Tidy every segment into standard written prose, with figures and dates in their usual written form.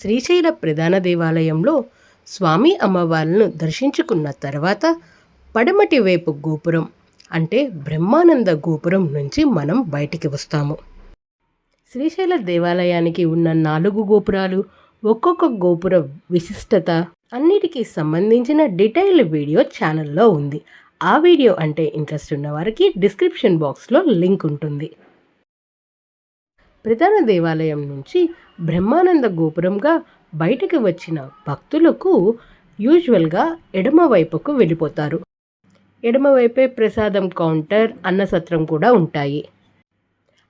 శ్రీశైల ప్రధాన దేవాలయంలో స్వామి అమ్మవార్లను దర్శించుకున్న తర్వాత పడమటి వైపు గోపురం అంటే బ్రహ్మానంద గోపురం నుంచి మనం బయటికి వస్తాము. శ్రీశైల దేవాలయానికి ఉన్న 4 గోపురాలు, ఒక్కొక్క గోపుర విశిష్టత అన్నిటికీ సంబంధించిన డీటెయిల్డ్ వీడియో ఛానల్లో ఉంది. ఆ వీడియో అంటే ఇంట్రెస్ట్ ఉన్న వారికి డిస్క్రిప్షన్ బాక్స్లో లింక్ ఉంటుంది. ప్రధాన దేవాలయం నుంచి బ్రహ్మానంద గోపురంగా బయటకు వచ్చిన భక్తులకు యూజువల్గా ఎడమవైపుకు వెళ్ళిపోతారు. ఎడమవైపే ప్రసాదం కౌంటర్, అన్నసత్రం కూడా ఉంటాయి.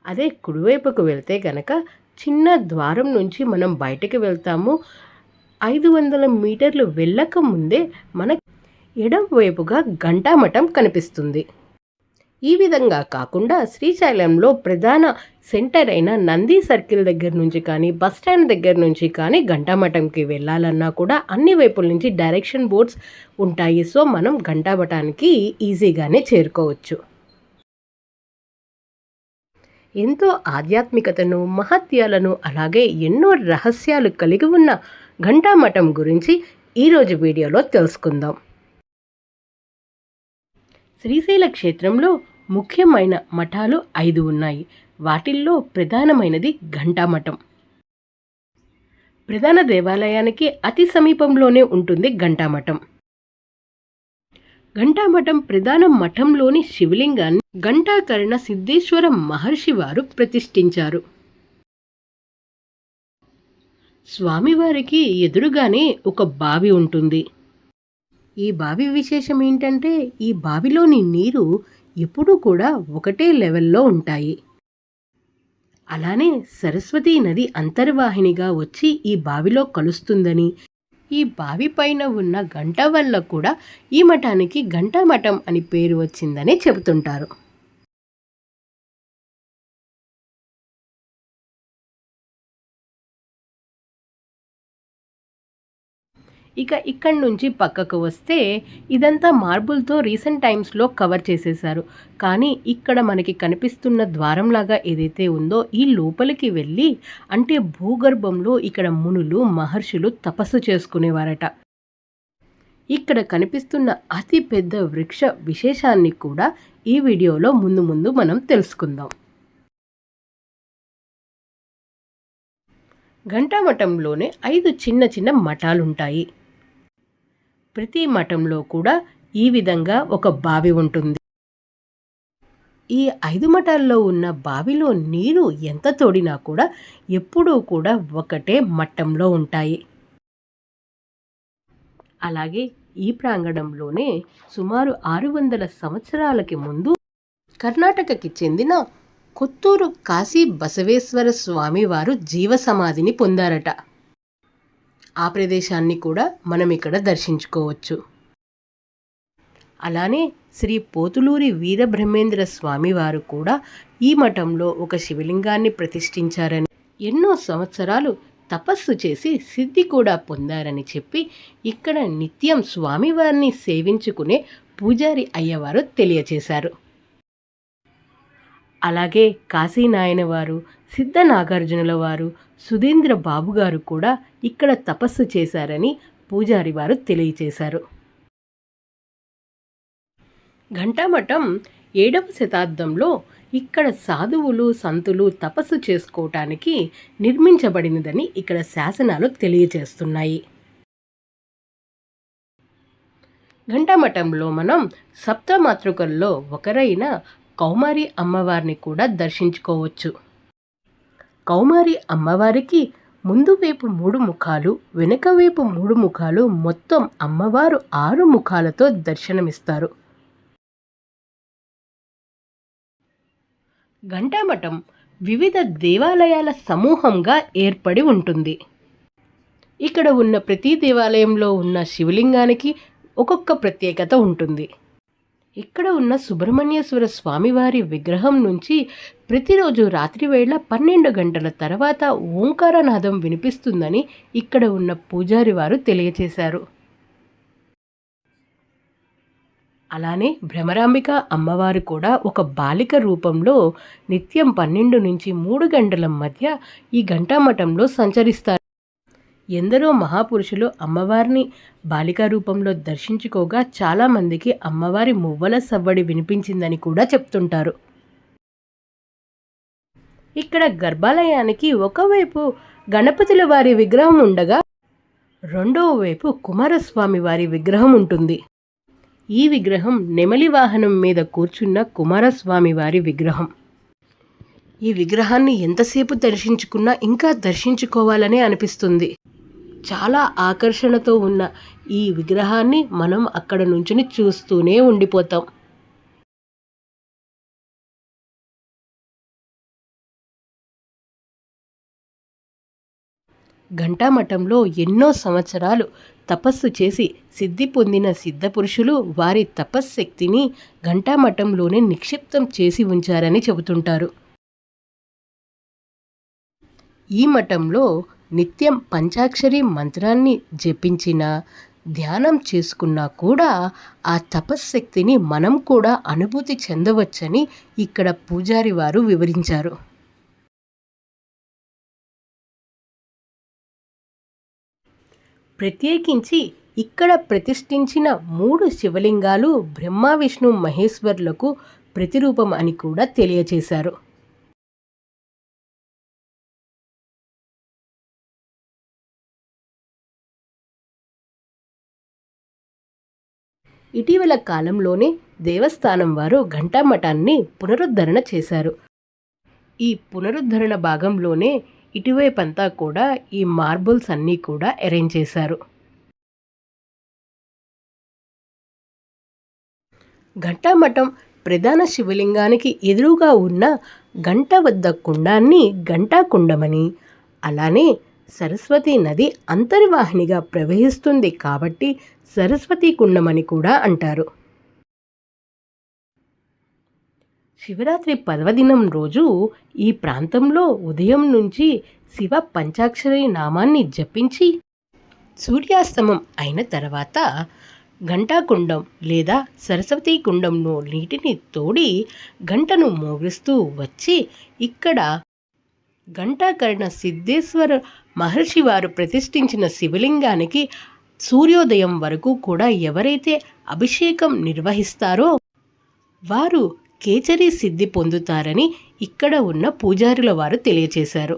అదే కుడివైపుకు వెళ్తే కనుక చిన్న ద్వారం నుంచి మనం బయటకు వెళ్తాము. 500 మీటర్లు వెళ్ళక ముందే మనకు ఎడమవైపుగా ఘంటామఠం కనిపిస్తుంది. ఈ విధంగా కాకుండా శ్రీశైలంలో ప్రధాన సెంటర్ అయిన నంది సర్కిల్ దగ్గర నుంచి కానీ, బస్టాండ్ దగ్గర నుంచి కానీ ఘంటామఠంకి వెళ్ళాలన్నా కూడా అన్ని వైపుల నుంచి డైరెక్షన్ బోర్డ్స్ ఉంటాయి. సో మనం ఘంటామఠానికి ఈజీగానే చేరుకోవచ్చు. ఎంతో ఆధ్యాత్మికతను, మహత్యాలను, అలాగే ఎన్నో రహస్యాలు కలిగి ఉన్న ఘంటామఠం గురించి ఈరోజు వీడియోలో తెలుసుకుందాం. శ్రీశైల క్షేత్రంలో ముఖ్యమైన మఠాలు 5 ఉన్నాయి. వాటిల్లో ప్రధానమైనది ఘంటామఠం. ప్రధాన దేవాలయానికి అతి సమీపంలోనే ఉంటుంది ఘంటామఠం. ఘంటామఠం ప్రధాన మఠంలోని శివలింగాన్ని ఘంటాకర్ణ సిద్ధేశ్వర మహర్షి వారు ప్రతిష్ఠించారు. స్వామివారికి ఎదురుగానే ఒక బావి ఉంటుంది. ఈ బావి విశేషం ఏంటంటే ఈ బావిలోని నీరు ఎప్పుడూ కూడా ఒకటే లెవెల్లో ఉంటాయి. అలానే సరస్వతీ నది అంతర్వాహినిగా వచ్చి ఈ బావిలో కలుస్తుందని, ఈ బావి పైన ఉన్న గంట వల్ల కూడా ఈ మఠానికి ఘంటామఠం అని పేరు వచ్చిందని చెబుతుంటారు. ఇక ఇక్కడి నుంచి పక్కకు వస్తే ఇదంతా మార్బుల్తో రీసెంట్ టైమ్స్లో కవర్ చేసేశారు. కానీ ఇక్కడ మనకి కనిపిస్తున్న ద్వారంలాగా ఏదైతే ఉందో ఈ లోపలికి వెళ్ళి అంటే భూగర్భంలో ఇక్కడ మునులు, మహర్షులు తపస్సు చేసుకునేవారట. ఇక్కడ కనిపిస్తున్న అతి పెద్ద వృక్ష విశేషాన్ని కూడా ఈ వీడియోలో ముందు మనం తెలుసుకుందాం. ఘంటామఠంలోనే 5 చిన్న మఠాలుంటాయి. ప్రతి మఠంలో కూడా ఈ విధంగా ఒక బావి ఉంటుంది. ఈ 5 మఠాల్లో ఉన్న బావిలో నీరు ఎంత తోడినా కూడా ఎప్పుడూ కూడా ఒకటే మట్టంలో ఉంటాయి. అలాగే ఈ ప్రాంగణంలోనే సుమారు 600 సంవత్సరాలకి ముందు కర్ణాటకకి చెందిన కొత్తూరు కాశీ బసవేశ్వర స్వామి వారు జీవ సమాధిని పొందారట. ఆ ప్రదేశాన్ని కూడా మనం ఇక్కడ దర్శించుకోవచ్చు. అలానే శ్రీ పోతులూరి వీరబ్రహ్మేంద్ర స్వామి వారు కూడా ఈ మఠంలో ఒక శివలింగాన్ని ప్రతిష్ఠించారని, ఎన్నో సంవత్సరాలు తపస్సు చేసి సిద్ధి కూడా పొందారని చెప్పి ఇక్కడ నిత్యం స్వామివారిని సేవించుకునే పూజారి అయ్యవారు తెలియచేశారు. అలాగే కాశీనాయన వారు, సిద్ధ నాగార్జునుల వారు, సుధీంద్ర బాబు గారు కూడా ఇక్కడ తపస్సు చేశారని పూజారి వారు తెలియచేశారు. ఘంటామఠం 7వ శతాబ్దంలో ఇక్కడ సాధువులు, సంతులు తపస్సు చేసుకోవటానికి నిర్మించబడినదని ఇక్కడ శాసనాలు తెలియచేస్తున్నాయి. ఘంటామఠంలో మనం సప్తమాతృకల్లో ఒకరైన కౌమారి అమ్మవారిని కూడా దర్శించుకోవచ్చు. కౌమారి అమ్మవారికి ముందు వైపు 3 ముఖాలు, వెనుక వైపు 3 ముఖాలు, మొత్తం అమ్మవారు 6 ముఖాలతో దర్శనమిస్తారు. ఘంటామఠం వివిధ దేవాలయాల సమూహంగా ఏర్పడి ఉంటుంది. ఇక్కడ ఉన్న ప్రతి దేవాలయంలో ఉన్న శివలింగానికి ఒక్కొక్క ప్రత్యేకత ఉంటుంది. ఇక్కడ ఉన్న సుబ్రహ్మణ్యేశ్వర స్వామివారి విగ్రహం నుంచి ప్రతిరోజు రాత్రివేళ 12 గంటల తర్వాత ఓంకారనాదం వినిపిస్తుందని ఇక్కడ ఉన్న పూజారి వారు తెలియచేశారు. అలానే భ్రమరాంబిక అమ్మవారు కూడా ఒక బాలిక రూపంలో నిత్యం 12 నుంచి 3 గంటల మధ్య ఈ ఘంటామఠంలో సంచరిస్తారు. ఎందరో మహాపురుషులు అమ్మవారిని బాలికా రూపంలో దర్శించుకోగా చాలామందికి అమ్మవారి మువ్వల సవ్వడి వినిపించిందని కూడా చెప్తుంటారు. ఇక్కడ గర్భాలయానికి ఒకవైపు గణపతుల వారి విగ్రహం ఉండగా రెండవ వైపు కుమారస్వామి వారి విగ్రహం ఉంటుంది. ఈ విగ్రహం నెమలి వాహనం మీద కూర్చున్న కుమారస్వామి వారి విగ్రహం. ఈ విగ్రహాన్ని ఎంతసేపు దర్శించుకున్నా ఇంకా దర్శించుకోవాలనే అనిపిస్తుంది. చాలా ఆకర్షణతో ఉన్న ఈ విగ్రహాన్ని మనం అక్కడ నుంచుని చూస్తూనే ఉండిపోతాం. ఘంటామఠంలో ఎన్నో సంవత్సరాలు తపస్సు చేసి సిద్ధి పొందిన సిద్ధపురుషులు వారి తపశ్శక్తిని ఘంటామఠంలోనే నిక్షిప్తం చేసి ఉంచారని చెబుతుంటారు. ఈ మఠంలో నిత్యం పంచాక్షరి మంత్రాన్ని జపించినా ధ్యానం చేసుకున్నా కూడా ఆ తపశ్శక్తిని మనం కూడా అనుభూతి చెందవచ్చని ఇక్కడ పూజారి వారు వివరించారు. ప్రత్యేకించి ఇక్కడ ప్రతిష్ఠించిన 3 శివలింగాలు బ్రహ్మ విష్ణు మహేశ్వరులకు ప్రతిరూపం అని కూడా తెలియచేశారు. ఇటీవల కాలంలోనే దేవస్థానం వారు ఘంటామఠాన్ని పునరుద్ధరణ చేశారు. ఈ పునరుద్ధరణ భాగంలోనే ఇటువైపంతా కూడా ఈ మార్బుల్స్ అన్నీ కూడా అరేంజ్ చేశారు. ఘంటామఠం ప్రధాన శివలింగానికి ఎదురుగా ఉన్న గంట వద్ద కుండాన్ని ఘంటాకుండమని, అలానే సరస్వతీ నది అంతర్వాహినిగా ప్రవహిస్తుంది కాబట్టి సరస్వతీ కుండమని కూడా అంటారు. శివరాత్రి పర్వదినం రోజు ఈ ప్రాంతంలో ఉదయం నుంచి శివ పంచాక్షరి నామాన్ని జపించి సూర్యాస్తమం అయిన తర్వాత ఘంటాకుండం లేదా సరస్వతీ కుండంలో నీటిని తోడి గంటను మోగిస్తూ వచ్చి ఇక్కడ ఘంటాకర్ణ సిద్ధేశ్వర మహర్షి వారు ప్రతిష్ఠించిన శివలింగానికి సూర్యోదయం వరకు కూడా ఎవరైతే అభిషేకం నిర్వహిస్తారో వారు కేచరీ సిద్ధి పొందుతారని ఇక్కడ ఉన్న పూజారుల వారు తెలియచేశారు.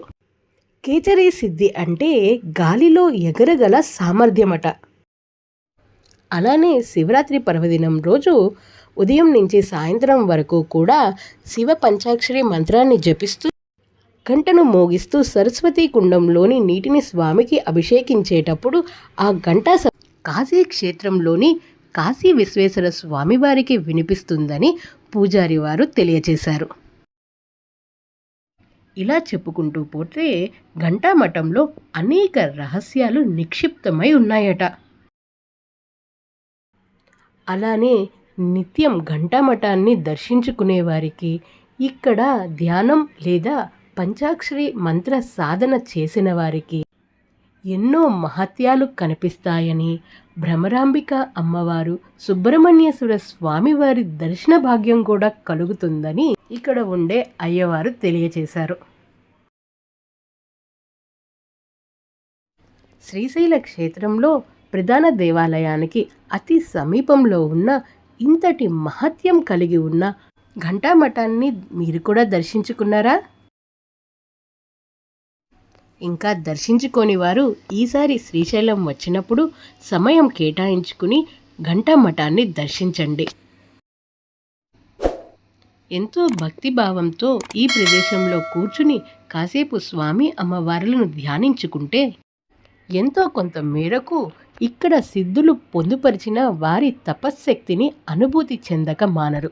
కేచరీ సిద్ధి అంటే గాలిలో ఎగరగల సామర్థ్యమట. అలానే శివరాత్రి పర్వదినం రోజు ఉదయం నుంచి సాయంత్రం వరకు కూడా శివ పంచాక్షరి మంత్రాన్ని జపిస్తూ గంటను మోగిస్తూ సరస్వతీ కుండంలోని నీటిని స్వామికి అభిషేకించేటప్పుడు ఆ గంట కాశీ క్షేత్రంలోని కాశీ విశ్వేశ్వర స్వామివారికి వినిపిస్తుందని పూజారి వారు తెలియచేశారు. ఇలా చెప్పుకుంటూ పోతే ఘంటామఠంలో అనేక రహస్యాలు నిక్షిప్తమై ఉన్నాయట. అలానే నిత్యం ఘంటామఠాన్ని దర్శించుకునే వారికి ఇక్కడ ధ్యానం లేదా పంచాక్షరి మంత్ర సాధన చేసిన వారికి ఎన్నో మహత్యాలు కనిపిస్తాయని, భ్రమరాంబిక అమ్మవారు, సుబ్రహ్మణ్యేశ్వర స్వామివారి దర్శన భాగ్యం కూడా కలుగుతుందని ఇక్కడ ఉండే అయ్యవారు తెలియచేశారు. శ్రీశైల క్షేత్రంలో ప్రధాన దేవాలయానికి అతి సమీపంలో ఉన్న ఇంతటి మహత్యం కలిగి ఉన్న ఘంటామఠాన్ని మీరు కూడా దర్శించుకున్నారా? ఇంకా దర్శించుకోని వారు ఈసారి శ్రీశైలం వచ్చినప్పుడు సమయం కేటాయించుకుని ఘంటామఠాన్ని దర్శించండి. ఎంతో భక్తిభావంతో ఈ ప్రదేశంలో కూర్చుని కాసేపు స్వామి అమ్మవార్లను ధ్యానించుకుంటే ఎంతో కొంత మేరకు ఇక్కడ సిద్ధులు పొందుపరిచిన వారి తపశ్శక్తిని అనుభూతి చెందక మానరు.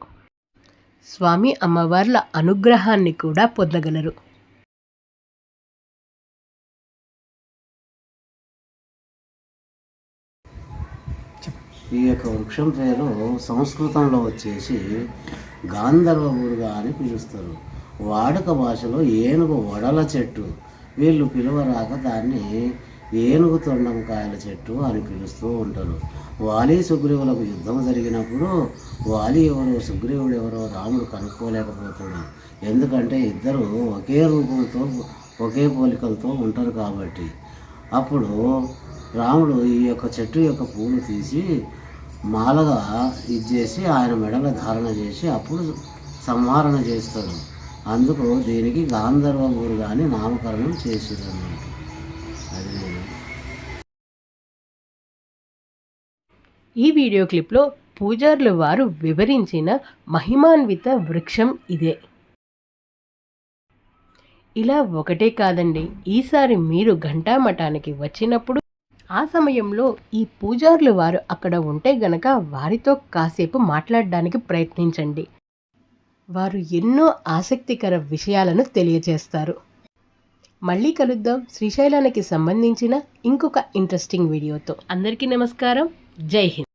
స్వామి అమ్మవార్ల అనుగ్రహాన్ని కూడా పొందగలరు. ఈ యొక్క వృక్షం పేరు సంస్కృతంలో వచ్చేసి గాంధర్వమురుగా అని పిలుస్తారు. వాడుక భాషలో ఏనుగు వడల చెట్టు, వీళ్ళు పిలువరాక దాన్ని ఏనుగు తొండంకాయల చెట్టు అని పిలుస్తూ ఉంటారు. వాలి సుగ్రీవులకు యుద్ధం జరిగినప్పుడు వాలి ఎవరో సుగ్రీవుడు ఎవరో రాముడు కనుక్కోలేకపోతాడు. ఎందుకంటే ఇద్దరు ఒకే రూపంతో ఒకే పోలికలతో ఉంటారు కాబట్టి. అప్పుడు రాముడు ఈ యొక్క చెట్టు యొక్క పూలు తీసి మాలగా ఇచ్చేసి ఆయన మెడలో ధారణ చేసి అప్పుడు సంహరణ చేస్తాడు. అందుకు దీనికి గాంధర్వ ఊరుగా అని నామకరణం చేసేది అన్నమాట. అది నేను ఈ వీడియో క్లిప్లో పూజారుల వారు వివరించిన మహిమాన్విత వృక్షం ఇదే. ఇలా ఒకటే కాదండి, ఈసారి మీరు ఘంటామఠానికి వచ్చినప్పుడు ఆ సమయంలో ఈ పూజారుల వారు అక్కడ ఉంటే గనక వారితో కాసేపు మాట్లాడడానికి ప్రయత్నించండి. వారు ఎన్నో ఆసక్తికర విషయాలను తెలియజేస్తారు. మళ్ళీ కలుద్దాం శ్రీశైలానికి సంబంధించిన ఇంకొక ఇంట్రెస్టింగ్ వీడియోతో. అందరికీ నమస్కారం. జై హింద్.